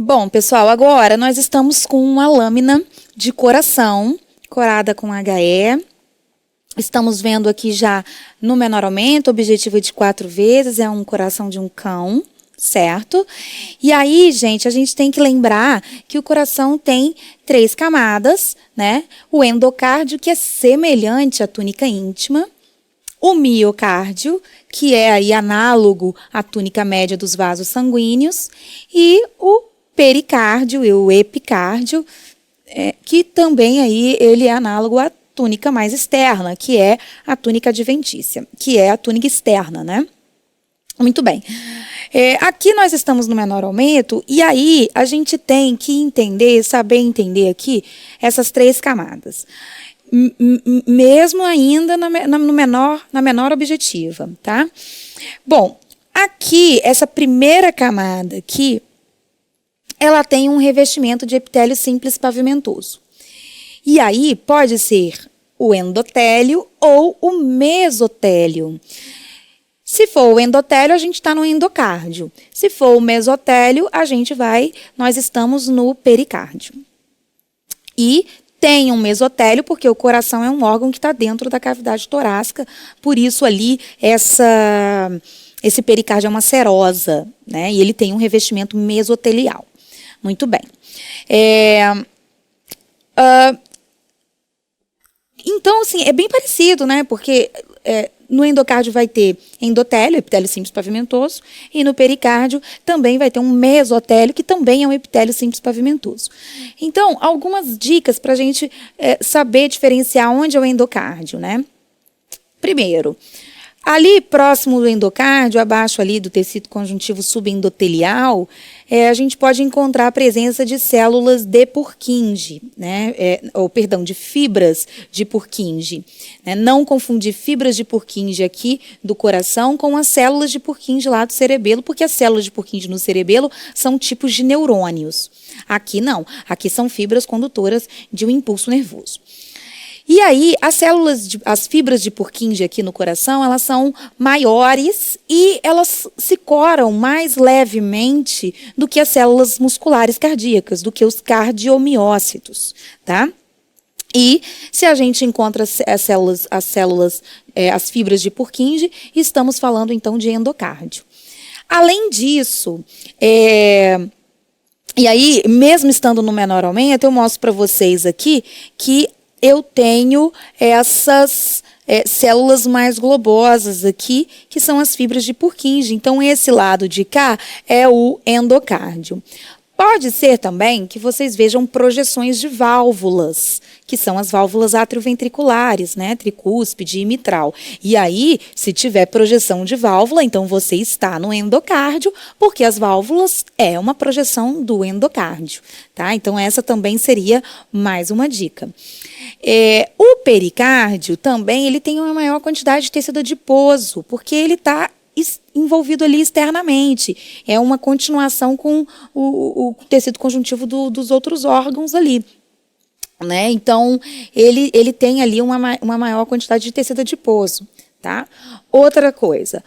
Bom, pessoal, agora nós estamos com uma lâmina de coração, corada com HE. Estamos vendo aqui já no menor aumento, objetivo de 4 vezes, é um coração de um cão, certo? E aí, gente, a gente tem que lembrar que o coração tem 3 camadas, né? O endocárdio, que é semelhante à túnica íntima, o miocárdio, que é aí análogo à túnica média dos vasos sanguíneos, e o pericárdio e o epicárdio, que também aí ele é análogo à túnica mais externa, que é a túnica adventícia, que é a túnica externa, né? Muito bem. Aqui nós estamos no menor aumento, e aí a gente tem que entender, saber entender aqui essas 3 camadas. Mesmo ainda na menor objetiva, tá? Bom, aqui, essa primeira camada aqui, ela tem um revestimento de epitélio simples pavimentoso. E aí pode ser o endotélio ou o mesotélio. Se for o endotélio, a gente está no endocárdio. Se for o mesotélio, nós estamos no pericárdio. E tem um mesotélio, porque o coração é um órgão que está dentro da cavidade torácica, por isso ali esse pericárdio é uma serosa, né? E ele tem um revestimento mesotelial. Muito bem. Então, assim, é bem parecido, né? Porque no endocárdio vai ter endotélio, epitélio simples pavimentoso, e no pericárdio também vai ter um mesotélio, que também é um epitélio simples pavimentoso. Então, algumas dicas para a gente saber diferenciar onde é o endocárdio, né? Primeiro, ali próximo do endocárdio, abaixo ali do tecido conjuntivo subendotelial, a gente pode encontrar a presença de células de Purkinje, né? De fibras de Purkinje. Né? Não confundir fibras de Purkinje aqui do coração com as células de Purkinje lá do cerebelo, porque as células de Purkinje no cerebelo são tipos de neurônios. Aqui não, aqui são fibras condutoras de um impulso nervoso. E aí, as fibras de Purkinje aqui no coração, elas são maiores e elas se coram mais levemente do que as células musculares cardíacas, do que os cardiomiócitos, tá? E se a gente encontra as fibras de Purkinje, estamos falando então de endocárdio. Além disso, e aí, mesmo estando no menor aumento, eu mostro para vocês aqui que eu tenho essas células mais globosas aqui, que são as fibras de Purkinje. Então, esse lado de cá é o endocárdio. Pode ser também que vocês vejam projeções de válvulas, que são as válvulas atrioventriculares, né, tricúspide e mitral. E aí, se tiver projeção de válvula, então você está no endocárdio, porque as válvulas é uma projeção do endocárdio, tá? Então, essa também seria mais uma dica. O pericárdio também ele tem uma maior quantidade de tecido adiposo, porque ele está envolvido ali externamente. É uma continuação com o tecido conjuntivo dos outros órgãos ali. Né? Então, ele tem ali uma maior quantidade de tecido adiposo. Tá? Outra coisa,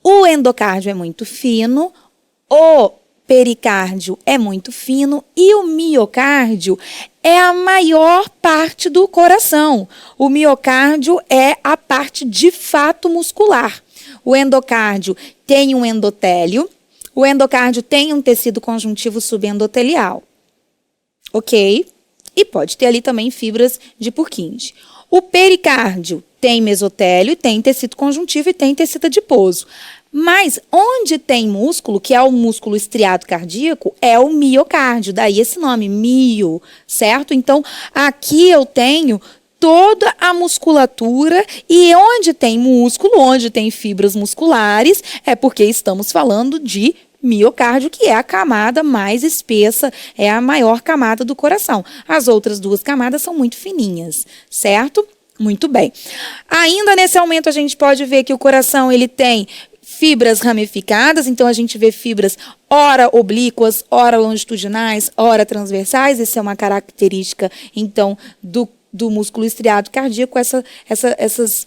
o endocárdio é muito fino, o pericárdio é muito fino e o miocárdio é a maior parte do coração. O miocárdio é a parte de fato muscular. O endocárdio tem um endotélio, o endocárdio tem um tecido conjuntivo subendotelial. Ok? E pode ter ali também fibras de Purkinje. O pericárdio tem mesotélio, tem tecido conjuntivo e tem tecido adiposo. Mas onde tem músculo, que é o músculo estriado cardíaco, é o miocárdio, daí esse nome, mio, certo? Então, aqui eu tenho toda a musculatura e onde tem músculo, onde tem fibras musculares, é porque estamos falando de miocárdio, que é a camada mais espessa, é a maior camada do coração. As outras 2 camadas são muito fininhas, certo? Muito bem. Ainda nesse aumento a gente pode ver que o coração ele tem fibras ramificadas, então a gente vê fibras ora oblíquas, ora longitudinais, ora transversais. Essa é uma característica, então, do músculo estriado cardíaco, essas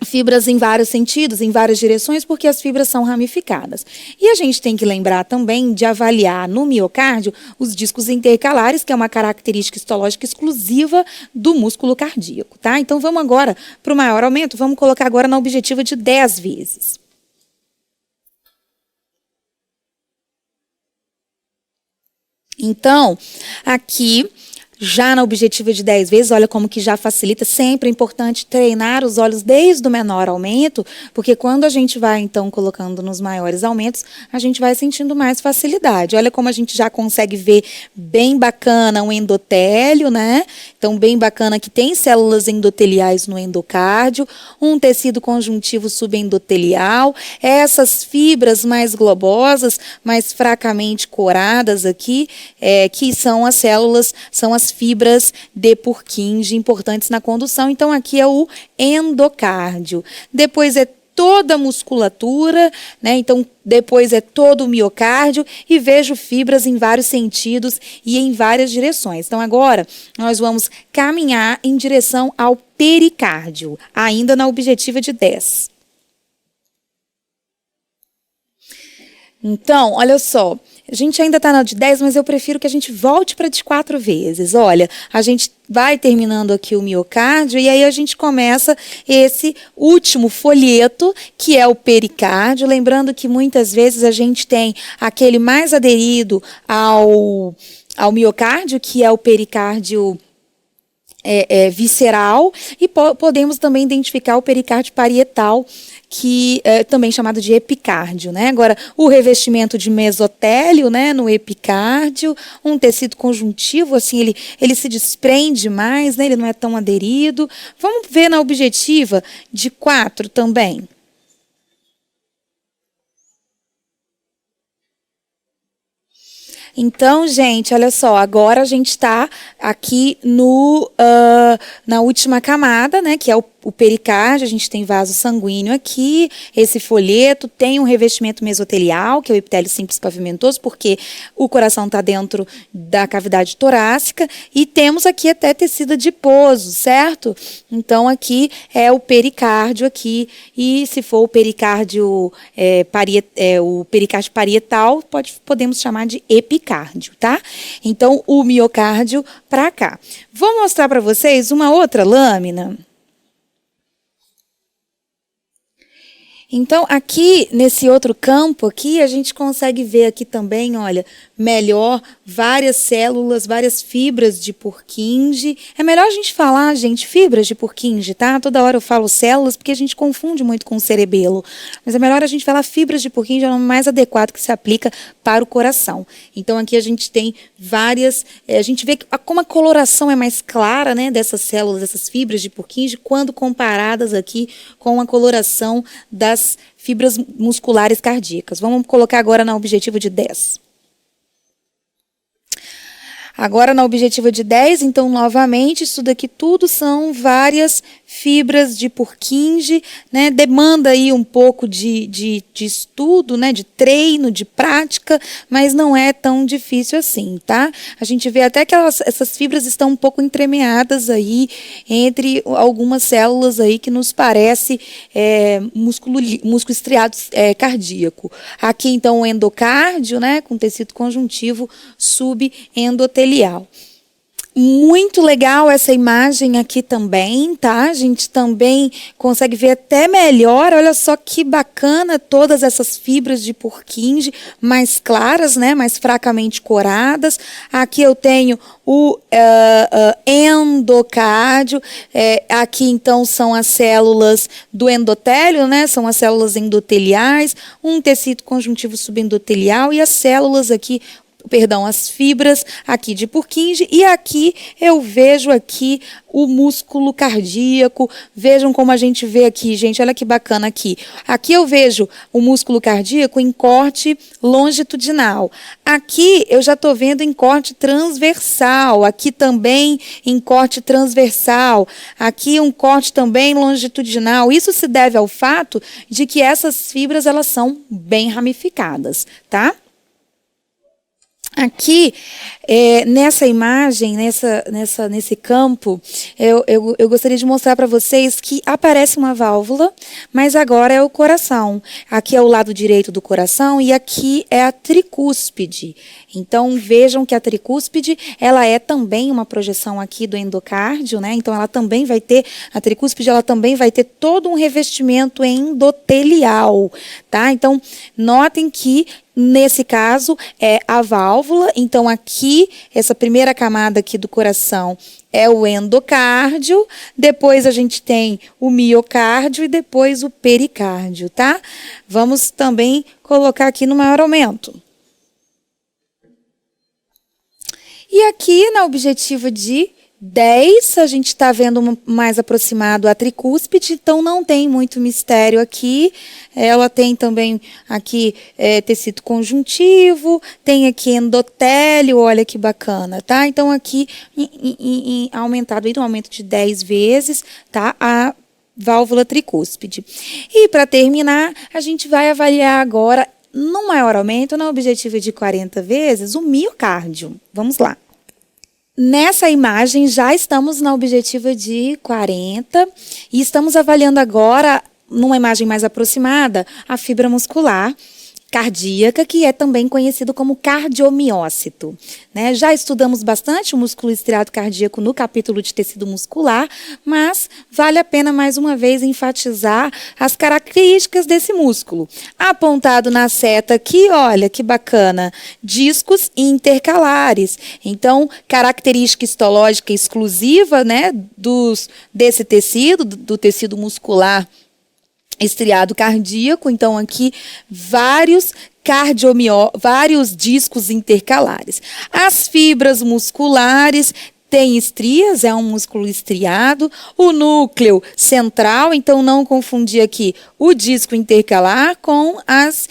fibras em vários sentidos, em várias direções, porque as fibras são ramificadas. E a gente tem que lembrar também de avaliar no miocárdio os discos intercalares, que é uma característica histológica exclusiva do músculo cardíaco, tá? Então vamos agora para o maior aumento, vamos colocar agora na objetiva de 10 vezes. Então, aqui já na objetiva de 10 vezes, olha como que já facilita. Sempre é importante treinar os olhos desde o menor aumento, porque quando a gente vai, então, colocando nos maiores aumentos, a gente vai sentindo mais facilidade. Olha como a gente já consegue ver bem bacana o endotélio, né? Então, bem bacana que tem células endoteliais no endocárdio, um tecido conjuntivo subendotelial, essas fibras mais globosas, mais fracamente coradas aqui, que são as células, são as fibras de Purkinje importantes na condução. Então, aqui é o endocárdio. Depois é toda a musculatura, né? Então, depois é todo o miocárdio e vejo fibras em vários sentidos e em várias direções. Então, agora nós vamos caminhar em direção ao pericárdio, ainda na objetiva de 10. Então, olha só, a gente ainda está na de 10, mas eu prefiro que a gente volte para de 4 vezes. Olha, a gente vai terminando aqui o miocárdio e aí a gente começa esse último folheto, que é o pericárdio. Lembrando que muitas vezes a gente tem aquele mais aderido ao miocárdio, que é o pericárdio visceral, e podemos também identificar o pericárdio parietal, que é também chamado de epicárdio, né? Agora, o revestimento de mesotélio, né, no epicárdio, um tecido conjuntivo, assim, ele se desprende mais, né? Ele não é tão aderido. Vamos ver na objetiva de 4 também. Então, gente, olha só, agora a gente está aqui na última camada, né, que é o pericárdio. A gente tem vaso sanguíneo aqui, esse folheto, tem um revestimento mesotelial, que é o epitélio simples pavimentoso, porque o coração está dentro da cavidade torácica, e temos aqui até tecido adiposo, certo? Então, aqui é o pericárdio aqui, e se for o pericárdio, o pericárdio parietal, podemos chamar de epicárdio, tá? Então, o miocárdio para cá. Vou mostrar para vocês uma outra lâmina. Então, aqui, nesse outro campo aqui, a gente consegue ver aqui também, olha, melhor várias células, várias fibras de Purkinje. É melhor a gente falar, gente, fibras de Purkinje, tá? Toda hora eu falo células, porque a gente confunde muito com o cerebelo. Mas é melhor a gente falar fibras de Purkinje, é o nome mais adequado que se aplica para o coração. Então, aqui a gente tem várias, a gente vê como a coloração é mais clara, né, dessas células, dessas fibras de Purkinje, quando comparadas aqui com a coloração das fibras musculares cardíacas. Vamos colocar agora na objetiva de 10. Agora na objetiva de 10, então, novamente, isso daqui tudo são várias fibras de Purkinje, né? Demanda aí um pouco de estudo, né? De treino, de prática, mas não é tão difícil assim, tá? A gente vê até que essas fibras estão um pouco entremeadas aí entre algumas células aí que nos parece músculo estriado cardíaco. Aqui, então, o endocárdio, né? Com tecido conjuntivo subendotelial. Muito legal essa imagem aqui também, tá? A gente também consegue ver até melhor, olha só que bacana, todas essas fibras de Purkinje mais claras, né? Mais fracamente coradas. Aqui eu tenho o endocárdio, aqui então são as células do endotélio, né? São as células endoteliais, um tecido conjuntivo subendotelial e as células aqui, as fibras aqui de Purkinje, e aqui eu vejo aqui o músculo cardíaco. Vejam como a gente vê aqui, gente, olha que bacana aqui. Aqui eu vejo o músculo cardíaco em corte longitudinal. Aqui eu já estou vendo em corte transversal, aqui também em corte transversal, aqui um corte também longitudinal. Isso se deve ao fato de que essas fibras, elas são bem ramificadas, tá? Aqui, nessa imagem, nesse campo, eu gostaria de mostrar para vocês que aparece uma válvula, mas agora é o coração. Aqui é o lado direito do coração e aqui é a tricúspide. Então, vejam que a tricúspide, ela é também uma projeção aqui do endocárdio, né? Então, a tricúspide, ela também vai ter todo um revestimento endotelial, tá? Então, notem que nesse caso, é a válvula. Então, aqui, essa primeira camada aqui do coração é o endocárdio. Depois, a gente tem o miocárdio e depois o pericárdio, tá? Vamos também colocar aqui no maior aumento. E aqui, na objetiva de 10, a gente está vendo mais aproximado a tricúspide, então não tem muito mistério aqui. Ela tem também aqui tecido conjuntivo, tem aqui endotélio, olha que bacana, tá? Então aqui aumentado aí, um aumento de 10 vezes, tá? A válvula tricúspide. E para terminar, a gente vai avaliar agora, no maior aumento, na objetiva de 40 vezes, o miocárdio. Vamos lá. Nessa imagem, já estamos na objetiva de 40 e estamos avaliando agora, numa imagem mais aproximada, a fibra muscular cardíaca, que é também conhecido como cardiomiócito, né? Já estudamos bastante o músculo estriado cardíaco no capítulo de tecido muscular, mas vale a pena mais uma vez enfatizar as características desse músculo. Apontado na seta aqui, olha que bacana, discos intercalares. Então, característica histológica exclusiva, né, desse tecido, do tecido muscular estriado cardíaco, então aqui vários discos intercalares. As fibras musculares têm estrias, é um músculo estriado. O núcleo central, então não confundir aqui o disco intercalar com as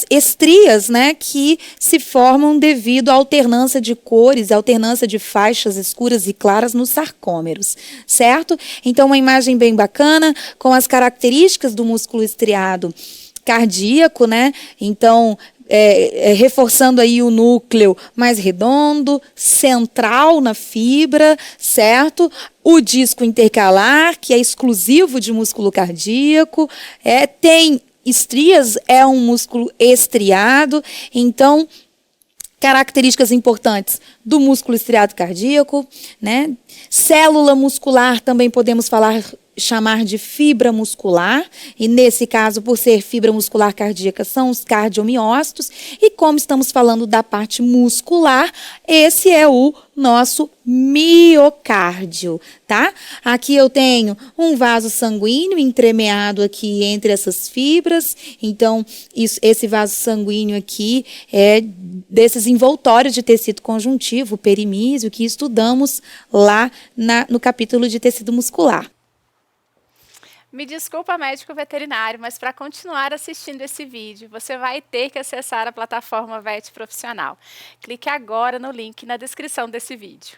estrias, né, que se formam devido à alternância de cores, alternância de faixas escuras e claras nos sarcômeros, certo? Então, uma imagem bem bacana, com as características do músculo estriado cardíaco, né? Então, reforçando aí o núcleo mais redondo, central na fibra, certo? O disco intercalar, que é exclusivo de músculo cardíaco, tem estrias, é um músculo estriado, então, características importantes do músculo estriado cardíaco, né? Célula muscular também podemos chamar de fibra muscular, e nesse caso, por ser fibra muscular cardíaca, são os cardiomiócitos, e como estamos falando da parte muscular, esse é o nosso miocárdio, tá? Aqui eu tenho um vaso sanguíneo entremeado aqui entre essas fibras, então esse vaso sanguíneo aqui é desses envoltórios de tecido conjuntivo, perimísio, que estudamos lá no capítulo de tecido muscular. Me desculpa, médico veterinário, mas para continuar assistindo esse vídeo, você vai ter que acessar a plataforma VET Profissional. Clique agora no link na descrição desse vídeo.